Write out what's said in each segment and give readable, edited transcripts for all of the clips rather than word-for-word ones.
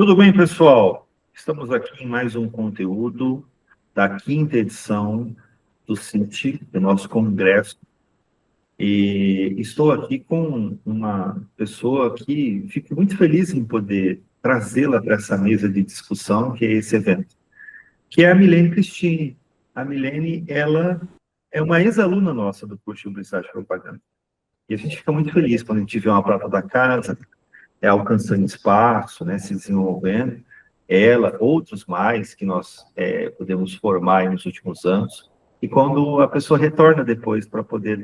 Tudo bem, pessoal? Estamos aqui em mais um conteúdo da quinta edição do CIT, do nosso congresso, e estou aqui com uma pessoa que fico muito feliz em poder trazê-la para essa mesa de discussão, que é esse evento, que é a Milene Cristine. A Milene, ela é uma ex-aluna nossa do curso de Publicidade e Propaganda, e a gente fica muito feliz quando a gente vê uma prata da casa, alcançando espaço, né, se desenvolvendo, ela, outros mais que nós podemos formar nos últimos anos, e quando a pessoa retorna depois para poder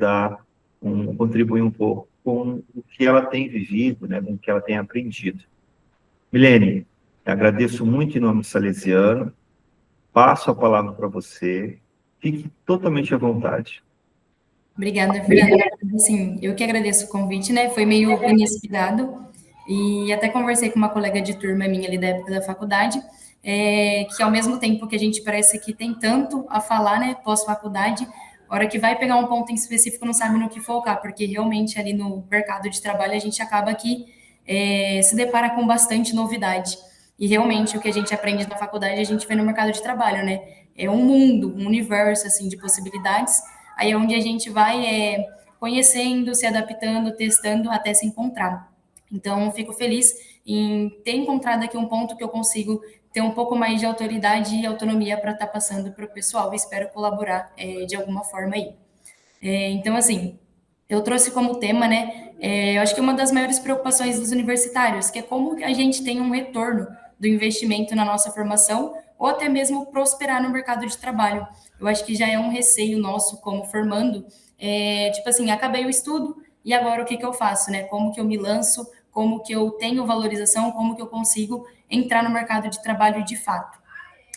contribuir um pouco com o que ela tem vivido, né, com o que ela tem aprendido. Milene, agradeço muito em nome do Salesiano, passo a palavra para você, fique totalmente à vontade. Obrigada, Fernanda. Assim, eu que agradeço o convite, né? Foi meio inesperado. E até conversei com uma colega de turma minha ali da época da faculdade, que ao mesmo tempo que a gente parece que tem tanto a falar, né, pós-faculdade, a hora que vai pegar um ponto em específico não sabe no que focar, porque realmente ali no mercado de trabalho a gente acaba que se depara com bastante novidade. E realmente o que a gente aprende na faculdade a gente vê no mercado de trabalho, né? É um mundo, um universo assim de possibilidades. Aí é onde a gente vai conhecendo, se adaptando, testando até se encontrar. Então, fico feliz em ter encontrado aqui um ponto que eu consigo ter um pouco mais de autoridade e autonomia para estar passando para o pessoal. Espero colaborar de alguma forma aí. Então, assim, eu trouxe como tema, né? Eu acho que uma das maiores preocupações dos universitários, que é como a gente tem um retorno do investimento na nossa formação ou até mesmo prosperar no mercado de trabalho. Eu acho que já é um receio nosso como formando, tipo assim, acabei o estudo e agora o que eu faço, né? Como que eu me lanço, como que eu tenho valorização, como que eu consigo entrar no mercado de trabalho de fato.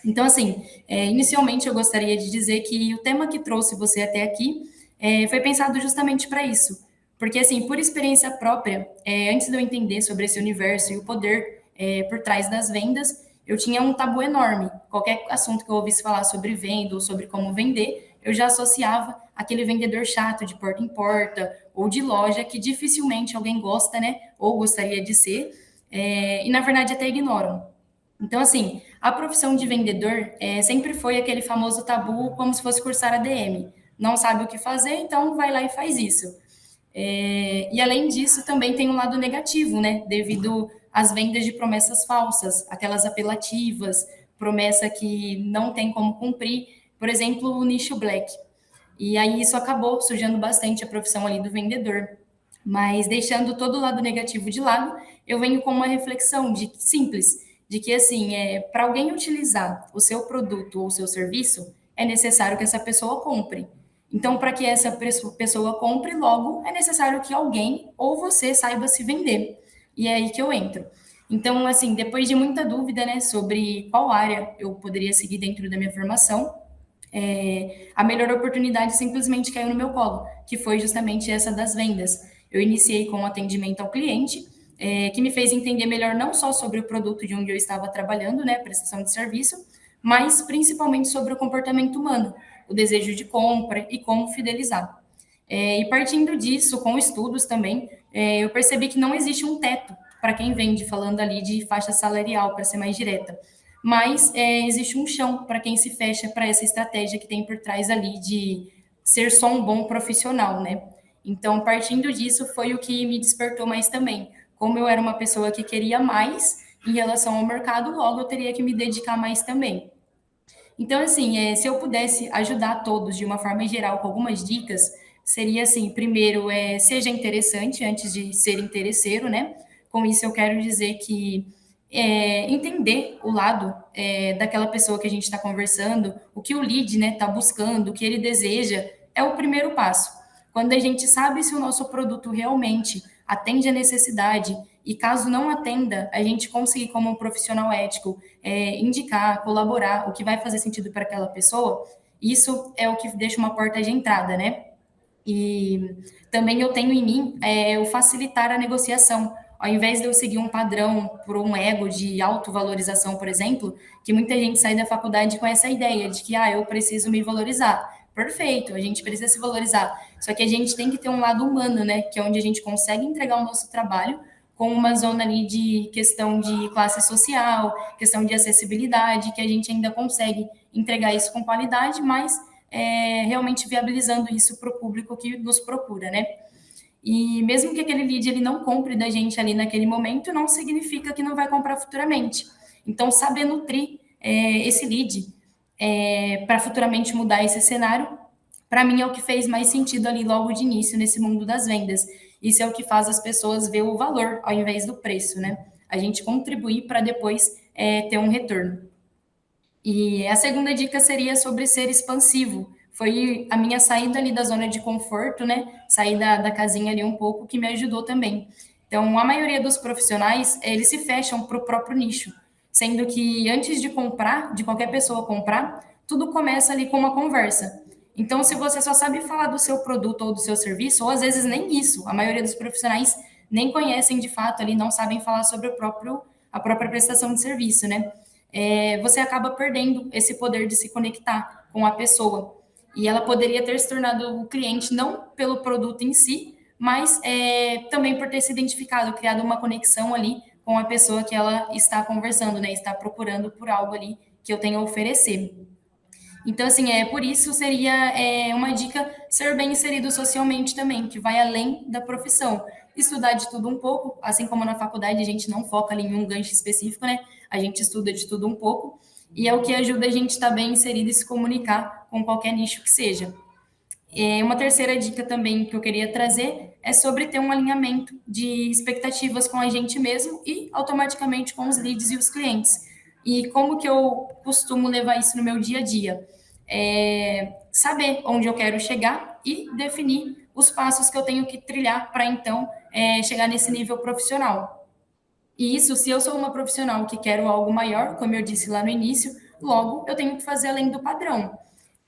Então, assim, inicialmente eu gostaria de dizer que o tema que trouxe você até aqui foi pensado justamente para isso. Porque, assim, por experiência própria, antes de eu entender sobre esse universo e o poder por trás das vendas, eu tinha um tabu enorme. Qualquer assunto que eu ouvisse falar sobre venda ou sobre como vender, eu já associava aquele vendedor chato de porta em porta ou de loja que dificilmente alguém gosta, né? Ou gostaria de ser, e na verdade até ignoram. Então, assim, a profissão de vendedor sempre foi aquele famoso tabu, como se fosse cursar ADM. Não sabe o que fazer, então vai lá e faz isso. E além disso, também tem um lado negativo, né? Devido às vendas de promessas falsas, aquelas apelativas, promessa que não tem como cumprir, por exemplo, o nicho black. E aí isso acabou sujando bastante a profissão ali do vendedor. Mas deixando todo o lado negativo de lado, eu venho com uma reflexão simples, de que assim, para alguém utilizar o seu produto ou o seu serviço, é necessário que essa pessoa compre. Então, para que essa pessoa compre, logo é necessário que alguém ou você saiba se vender. E é aí que eu entro. Então, assim, depois de muita dúvida, né, sobre qual área eu poderia seguir dentro da minha formação, a melhor oportunidade simplesmente caiu no meu colo, que foi justamente essa das vendas. Eu iniciei com um atendimento ao cliente, que me fez entender melhor não só sobre o produto de onde eu estava trabalhando, né, prestação de serviço, mas principalmente sobre o comportamento humano, o desejo de compra e como fidelizar. E partindo disso, com estudos também, eu percebi que não existe um teto para quem vende, falando ali de faixa salarial, para ser mais direta. Mas existe um chão para quem se fecha para essa estratégia que tem por trás ali de ser só um bom profissional, né? Então, partindo disso, foi o que me despertou mais também. Como eu era uma pessoa que queria mais em relação ao mercado, logo eu teria que me dedicar mais também. Então, assim, se eu pudesse ajudar todos de uma forma geral com algumas dicas, seria assim: primeiro, seja interessante antes de ser interesseiro, né? Com isso, eu quero dizer que entender o lado daquela pessoa que a gente está conversando, o que o lead está buscando, o que ele deseja, é o primeiro passo. Quando a gente sabe se o nosso produto realmente atende a necessidade e caso não atenda, a gente conseguir, como um profissional ético, indicar, colaborar, o que vai fazer sentido para aquela pessoa, isso é o que deixa uma porta de entrada, né? E também eu tenho em mim o facilitar a negociação. Ao invés de eu seguir um padrão por um ego de autovalorização, por exemplo, que muita gente sai da faculdade com essa ideia de que eu preciso me valorizar. Perfeito, a gente precisa se valorizar. Só que a gente tem que ter um lado humano, né? Que é onde a gente consegue entregar o nosso trabalho com uma zona ali de questão de classe social, questão de acessibilidade, que a gente ainda consegue entregar isso com qualidade, mas realmente viabilizando isso para o público que nos procura, né? E mesmo que aquele lead ele não compre da gente ali naquele momento, não significa que não vai comprar futuramente. Então, saber nutrir esse lead para futuramente mudar esse cenário, para mim é o que fez mais sentido ali logo de início nesse mundo das vendas. Isso é o que faz as pessoas ver o valor ao invés do preço, né? A gente contribuir para depois ter um retorno. E a segunda dica seria sobre ser expansivo. Foi a minha saída ali da zona de conforto, né? Sair da casinha ali um pouco, que me ajudou também. Então, a maioria dos profissionais, eles se fecham para o próprio nicho, sendo que antes de comprar, de qualquer pessoa comprar, tudo começa ali com uma conversa. Então, se você só sabe falar do seu produto ou do seu serviço, ou às vezes nem isso, a maioria dos profissionais nem conhecem de fato ali, não sabem falar sobre a própria prestação de serviço, né? Você acaba perdendo esse poder de se conectar com a pessoa. E ela poderia ter se tornado o cliente não pelo produto em si, mas também por ter se identificado, criado uma conexão ali com a pessoa que ela está conversando, né? Está procurando por algo ali que eu tenho a oferecer. Então, assim, por isso seria uma dica ser bem inserido socialmente também, que vai além da profissão. Estudar de tudo um pouco, assim como na faculdade a gente não foca ali em um gancho específico, né? A gente estuda de tudo um pouco, e é o que ajuda a gente a estar bem inserido e se comunicar com qualquer nicho que seja. Uma terceira dica também que eu queria trazer é sobre ter um alinhamento de expectativas com a gente mesmo e automaticamente com os leads e os clientes. E como que eu costumo levar isso no meu dia a dia? Saber onde eu quero chegar e definir os passos que eu tenho que trilhar para então chegar nesse nível profissional. E isso, se eu sou uma profissional que quero algo maior, como eu disse lá no início, logo eu tenho que fazer além do padrão.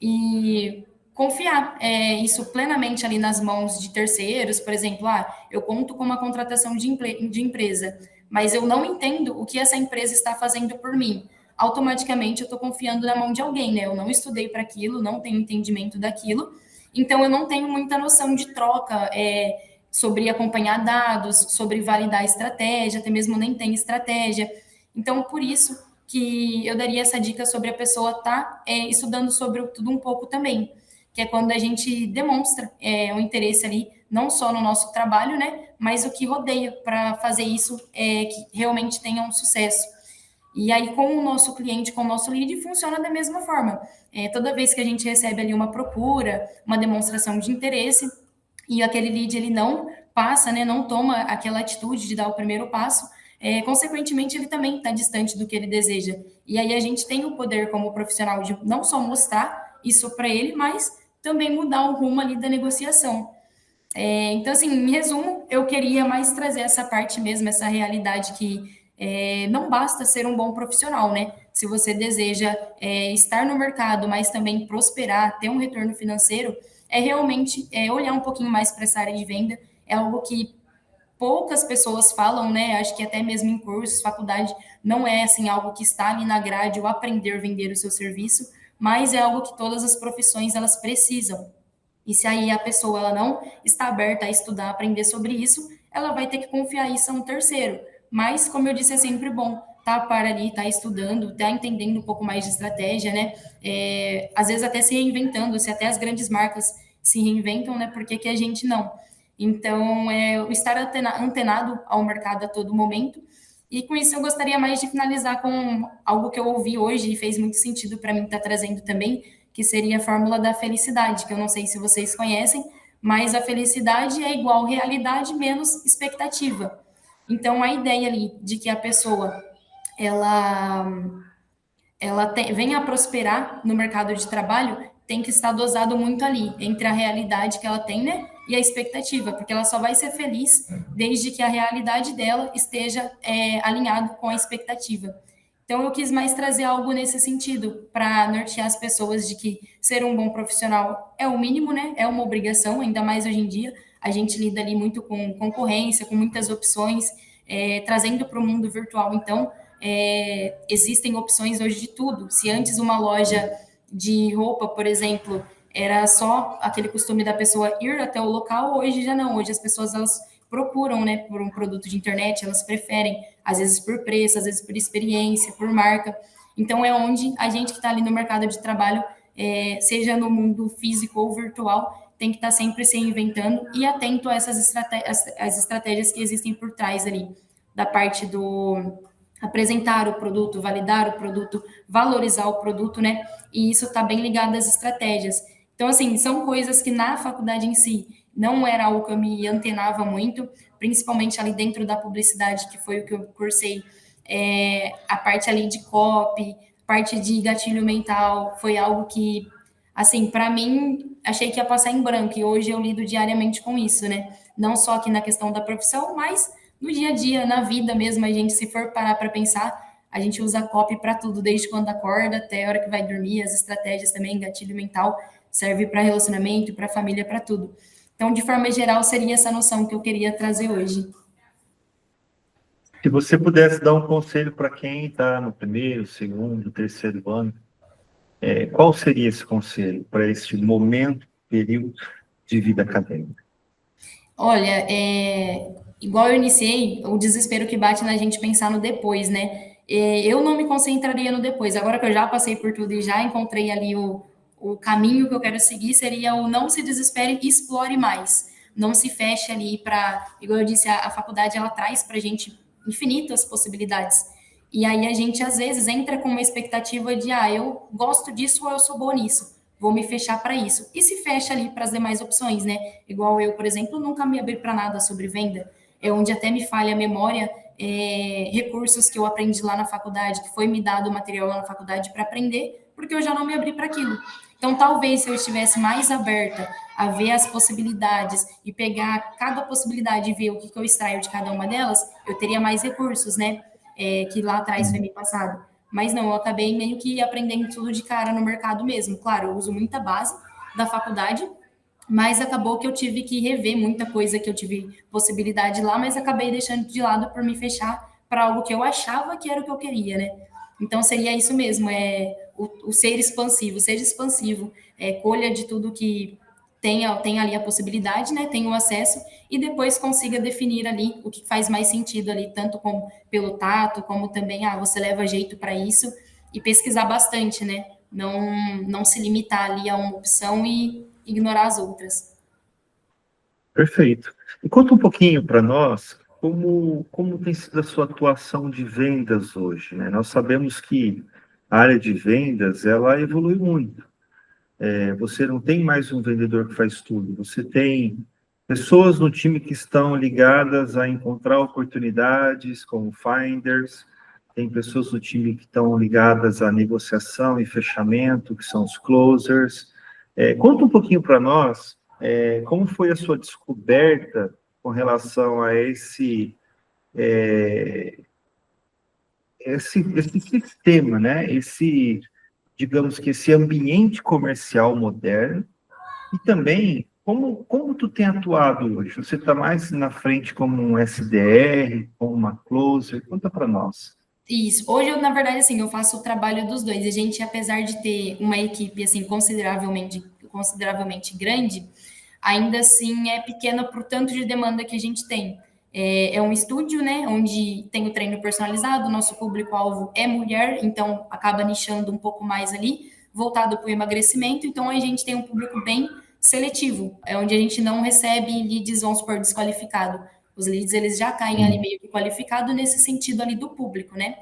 E confiar isso plenamente ali nas mãos de terceiros, por exemplo, eu conto com uma contratação de empresa, mas eu não entendo o que essa empresa está fazendo por mim. Automaticamente eu estou confiando na mão de alguém, né? Eu não estudei para aquilo, não tenho entendimento daquilo, então eu não tenho muita noção de troca, sobre acompanhar dados, sobre validar estratégia, até mesmo nem tem estratégia. Então, por isso que eu daria essa dica sobre a pessoa estar estudando sobre tudo um pouco também, que é quando a gente demonstra um interesse ali, não só no nosso trabalho, né, mas o que rodeia para fazer isso que realmente tenha um sucesso. E aí, com o nosso cliente, com o nosso lead, funciona da mesma forma. Toda vez que a gente recebe ali uma procura, uma demonstração de interesse, e aquele lead ele não passa, né, não toma aquela atitude de dar o primeiro passo, consequentemente ele também está distante do que ele deseja. E aí a gente tem o poder como profissional de não só mostrar isso para ele, mas também mudar o rumo ali da negociação. Então, assim, em resumo, eu queria mais trazer essa parte mesmo, essa realidade que não basta ser um bom profissional, né? Se você deseja estar no mercado, mas também prosperar, ter um retorno financeiro, é realmente olhar um pouquinho mais para essa área de venda. É algo que poucas pessoas falam, né? Acho que até mesmo em cursos, faculdade, não é assim algo que está ali na grade, o aprender a vender o seu serviço, mas é algo que todas as profissões elas precisam. E se aí a pessoa ela não está aberta a estudar, a aprender sobre isso, ela vai ter que confiar isso a um terceiro. Mas, como eu disse, é sempre bom estar para ali, estar estudando, estar entendendo um pouco mais de estratégia, né? Às vezes até se reinventando, se até as grandes marcas se reinventam, né? Por que que a gente não? Então, estar antenado ao mercado a todo momento. E com isso, eu gostaria mais de finalizar com algo que eu ouvi hoje e fez muito sentido para mim estar trazendo também, que seria a fórmula da felicidade, que eu não sei se vocês conhecem, mas a felicidade é igual realidade menos expectativa. Então, a ideia ali de que a pessoa ela venha a prosperar no mercado de trabalho tem que estar dosado muito ali entre a realidade que ela tem, né, e a expectativa, porque ela só vai ser feliz desde que a realidade dela esteja alinhado com a expectativa. Então, eu quis mais trazer algo nesse sentido, para nortear as pessoas de que ser um bom profissional é o mínimo, né? É uma obrigação, ainda mais hoje em dia. A gente lida ali muito com concorrência, com muitas opções, trazendo para o mundo virtual. Então, existem opções hoje de tudo. Se antes uma loja de roupa, por exemplo, era só aquele costume da pessoa ir até o local, hoje já não. Hoje as pessoas elas procuram, né, por um produto de internet, elas preferem, às vezes por preço, às vezes por experiência, por marca. Então, é onde a gente que está ali no mercado de trabalho, seja no mundo físico ou virtual, tem que estar sempre se reinventando e atento a essas as estratégias que existem por trás ali, da parte do apresentar o produto, validar o produto, valorizar o produto, né? E isso está bem ligado às estratégias. Então, assim, são coisas que na faculdade em si não era algo que eu me antenava muito, principalmente ali dentro da publicidade, que foi o que eu cursei, a parte ali de copy, parte de gatilho mental, foi algo que, assim, para mim, achei que ia passar em branco, e hoje eu lido diariamente com isso, né? Não só aqui na questão da profissão, mas no dia a dia, na vida mesmo, a gente, se for parar para pensar, a gente usa copy para tudo, desde quando acorda até a hora que vai dormir, as estratégias também, gatilho mental, serve para relacionamento, para família, para tudo. Então, de forma geral, seria essa noção que eu queria trazer hoje. Se você pudesse dar um conselho para quem está no primeiro, segundo, terceiro ano, qual seria esse conselho para este momento, período de vida acadêmica? Olha, igual eu iniciei, o desespero que bate na gente pensar no depois, né? Eu não me concentraria no depois. Agora que eu já passei por tudo e já encontrei ali o caminho que eu quero seguir, seria o não se desespere e explore mais. Não se feche ali para, igual eu disse, a faculdade ela traz para a gente infinitas possibilidades. E aí a gente às vezes entra com uma expectativa de, eu gosto disso ou eu sou boa nisso, vou me fechar para isso. E se fecha ali para as demais opções, né? Igual eu, por exemplo, nunca me abri para nada sobre venda, é onde até me falha a memória, recursos que eu aprendi lá na faculdade, que foi me dado material lá na faculdade para aprender, porque eu já não me abri para aquilo. Então, talvez se eu estivesse mais aberta a ver as possibilidades e pegar cada possibilidade e ver o que eu extraio de cada uma delas, eu teria mais recursos, né? Que lá atrás foi me passado. Mas não, eu acabei meio que aprendendo tudo de cara no mercado mesmo. Claro, eu uso muita base da faculdade, mas acabou que eu tive que rever muita coisa que eu tive possibilidade lá, mas acabei deixando de lado por me fechar para algo que eu achava que era o que eu queria, né? Então seria isso mesmo, o ser expansivo, seja expansivo, colha de tudo que tem ali a possibilidade, né? Tem o acesso e depois consiga definir ali o que faz mais sentido ali, tanto como pelo tato, como também, você leva jeito para isso e pesquisar bastante, né? Não se limitar ali a uma opção e ignorar as outras. Perfeito. E conta um pouquinho para nós como tem sido a sua atuação de vendas hoje, né? Nós sabemos que a área de vendas, ela evolui muito. Você não tem mais um vendedor que faz tudo, você tem pessoas no time que estão ligadas a encontrar oportunidades, como finders, tem pessoas no time que estão ligadas à negociação e fechamento, que são os closers. Conta um pouquinho para nós, como foi a sua descoberta com relação a esse sistema, né? Digamos que esse ambiente comercial moderno, e também como tu tem atuado hoje? Você está mais na frente como um SDR, como uma closer? Conta para nós. Isso. Hoje, na verdade, assim, eu faço o trabalho dos dois. A gente, apesar de ter uma equipe, assim, consideravelmente grande, ainda assim é pequena por tanto de demanda que a gente tem. É um estúdio, né, onde tem o treino personalizado, nosso público-alvo é mulher, então acaba nichando um pouco mais ali, voltado para o emagrecimento, então a gente tem um público bem seletivo, é onde a gente não recebe leads, vamos supor, desqualificado. Os leads, eles já caem ali meio que qualificado nesse sentido ali do público, né?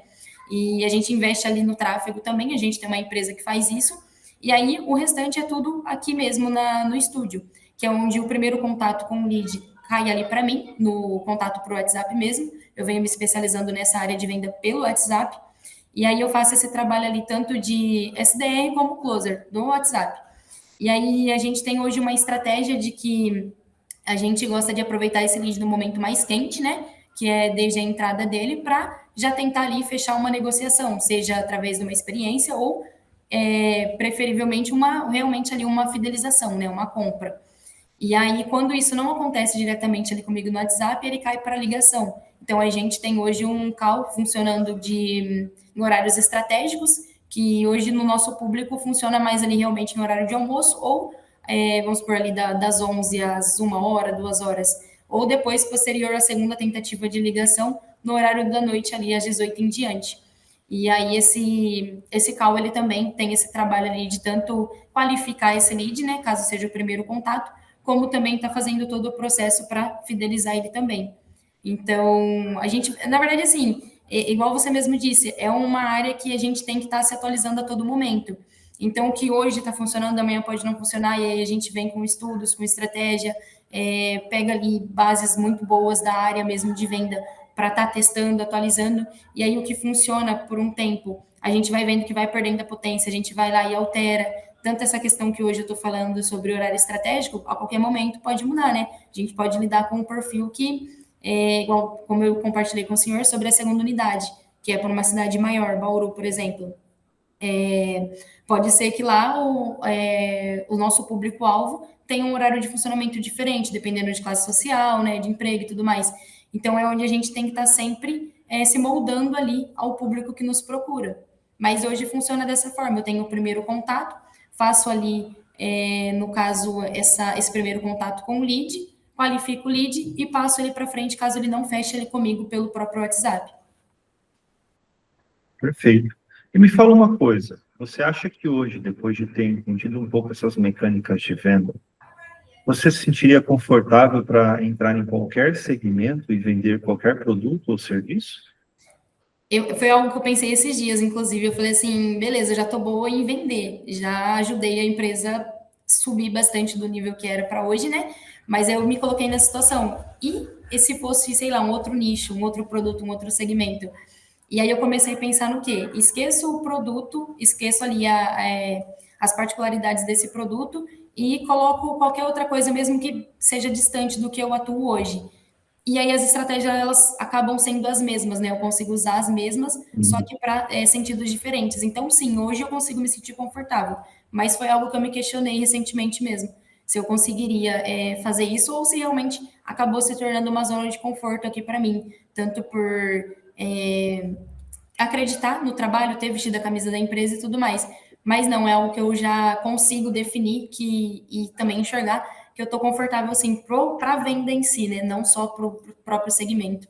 E a gente investe ali no tráfego também, a gente tem uma empresa que faz isso, e aí o restante é tudo aqui mesmo no estúdio, que é onde o primeiro contato com o lead cai ali para mim, no contato para o WhatsApp mesmo. Eu venho me especializando nessa área de venda pelo WhatsApp. E aí eu faço esse trabalho ali tanto de SDR como closer no WhatsApp. E aí a gente tem hoje uma estratégia de que a gente gosta de aproveitar esse lead no momento mais quente, né? Que é desde a entrada dele, para já tentar ali fechar uma negociação, seja através de uma experiência ou preferivelmente realmente ali uma fidelização, né? Uma compra. E aí, quando isso não acontece diretamente ali comigo no WhatsApp, ele cai para a ligação. Então, a gente tem hoje um call funcionando em horários estratégicos, que hoje no nosso público funciona mais ali realmente no horário de almoço, ou vamos por ali das 11 às 1 hora, 2 horas, ou depois, posterior à segunda tentativa de ligação, no horário da noite, ali às 18 em diante. E aí esse call, ele também tem esse trabalho ali de tanto qualificar esse lead, né, caso seja o primeiro contato, como também está fazendo todo o processo para fidelizar ele também. Então, a gente, na verdade, assim, igual você mesmo disse, é uma área que a gente tem que estar se atualizando a todo momento. Então, o que hoje está funcionando, amanhã pode não funcionar, e aí a gente vem com estudos, com estratégia, pega ali bases muito boas da área mesmo de venda para estar testando, atualizando, e aí o que funciona por um tempo, a gente vai vendo que vai perdendo a potência, a gente vai lá e altera. Tanto essa questão que hoje eu estou falando sobre horário estratégico, a qualquer momento pode mudar, né? A gente pode lidar com um perfil que igual como eu compartilhei com o senhor, sobre a segunda unidade, que é para uma cidade maior, Bauru, por exemplo. Pode ser que lá o nosso público-alvo tenha um horário de funcionamento diferente, dependendo de classe social, né, de emprego e tudo mais. Então, é onde a gente tem que estar sempre se moldando ali ao público que nos procura. Mas hoje funciona dessa forma: eu tenho o primeiro contato, faço ali, no caso, esse primeiro contato com o lead, qualifico o lead e passo ele para frente caso ele não feche ele comigo pelo próprio WhatsApp. Perfeito. E me fala uma coisa, você acha que hoje, depois de ter entendido um pouco essas mecânicas de venda, você se sentiria confortável para entrar em qualquer segmento e vender qualquer produto ou serviço? Foi algo que eu pensei esses dias, inclusive. Eu falei assim: beleza, já tô boa em vender, já ajudei a empresa subir bastante do nível que era para hoje, né? Mas eu me coloquei nessa situação. E se fosse, sei lá, um outro nicho, um outro produto, um outro segmento? E aí eu comecei a pensar no quê? Esqueço o produto, esqueço ali as particularidades desse produto e coloco qualquer outra coisa, mesmo que seja distante do que eu atuo hoje. E aí as estratégias, elas acabam sendo as mesmas, né? Eu consigo usar as mesmas, só Uhum. que para sentidos diferentes. Então, sim, hoje eu consigo me sentir confortável, mas foi algo que eu me questionei recentemente mesmo, se eu conseguiria fazer isso ou se realmente acabou se tornando uma zona de conforto aqui para mim, tanto por acreditar no trabalho, ter vestido a camisa da empresa e tudo mais. Mas não, é algo que eu já consigo definir e também enxergar que eu estou confortável assim para a venda em si, né? Não só para o próprio segmento.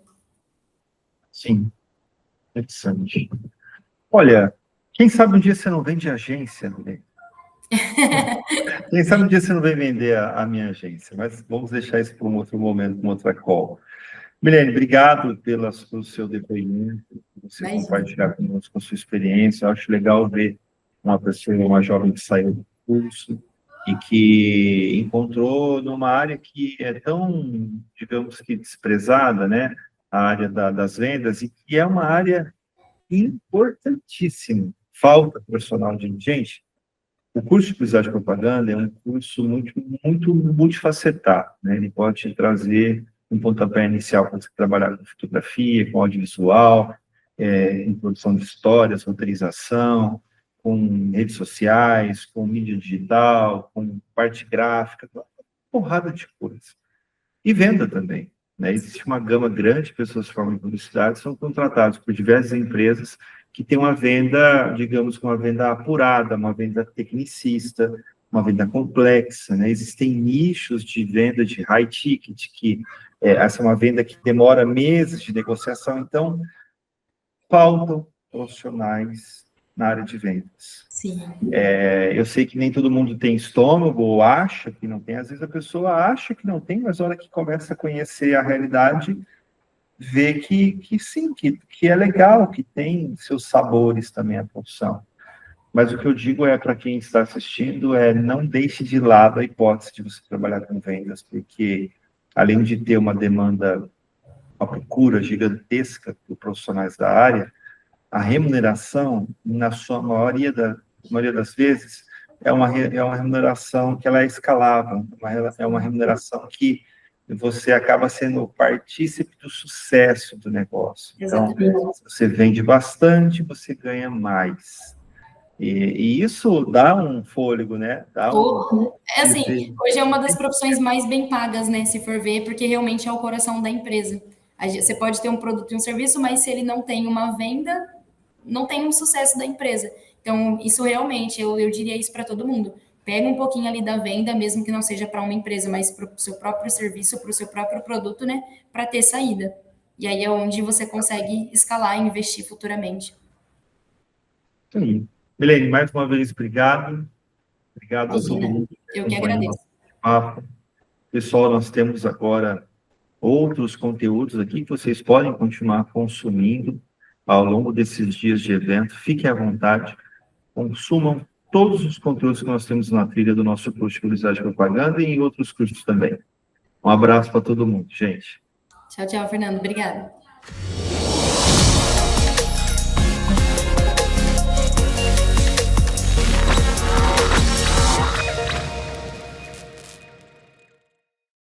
Sim, interessante. Olha, quem sabe um dia você não vende agência, né? Quem sabe um dia você não vem vender a minha agência, mas vamos deixar isso para um outro momento, uma outra call. Milene, obrigado pelo seu depoimento, por você Imagina. compartilhar conosco a sua experiência. Eu acho legal ver uma pessoa, uma jovem que saiu do curso e que encontrou numa área que é tão, digamos que, desprezada, né? A área das vendas, e que é uma área importantíssima. Falta profissional de gente. O curso de publicidade e propaganda é um curso muito multifacetado, né? Ele pode te trazer um pontapé inicial para você trabalhar com fotografia, com audiovisual, em produção de histórias, roteirização, com redes sociais, com mídia digital, com parte gráfica, uma porrada de coisas. E venda também, né? Existe uma gama grande de pessoas que formam em publicidade, são contratados por diversas empresas que têm uma venda, digamos, uma venda apurada, uma venda tecnicista, uma venda complexa, né? Existem nichos de venda de high ticket, que essa é uma venda que demora meses de negociação, então faltam profissionais na área de vendas. Sim, Eu sei que nem todo mundo tem estômago ou acha que não tem. Às vezes a pessoa acha que não tem, mas na hora que começa a conhecer a realidade, vê que sim, que é legal, que tem seus sabores também a profissão. Mas o que eu digo é para quem está assistindo não deixe de lado a hipótese de você trabalhar com vendas, porque além de ter uma demanda, uma procura gigantesca por profissionais da área, a remuneração, na sua maioria das vezes, é uma remuneração que ela é escalável, é uma remuneração que você acaba sendo partícipe do sucesso do negócio. Então, exatamente. você vende bastante, você ganha mais. E isso dá um fôlego, né? Dá um Assim, desejo. hoje é uma das profissões mais bem pagas, né? Se for ver, porque realmente é o coração da empresa. Você pode ter um produto e um serviço, mas se ele não tem uma venda, não tem um sucesso da empresa. Então, isso realmente, eu diria isso para todo mundo. pega um pouquinho ali da venda, mesmo que não seja para uma empresa, mas para o seu próprio serviço, para o seu próprio produto, né, para ter saída. E aí é onde você consegue escalar e investir futuramente. Isso aí. Milene, mais uma vez, obrigado. Obrigado a todo Imagina, mundo que eu que acompanhou o agradeço. nosso papo. Pessoal, nós temos agora outros conteúdos aqui que vocês podem continuar consumindo ao longo desses dias de evento. Fiquem à vontade, consumam todos os conteúdos que nós temos na trilha do nosso curso de Publicidade e Propaganda e em outros cursos também. Um abraço para todo mundo, gente. Tchau, tchau, Fernando. Obrigada.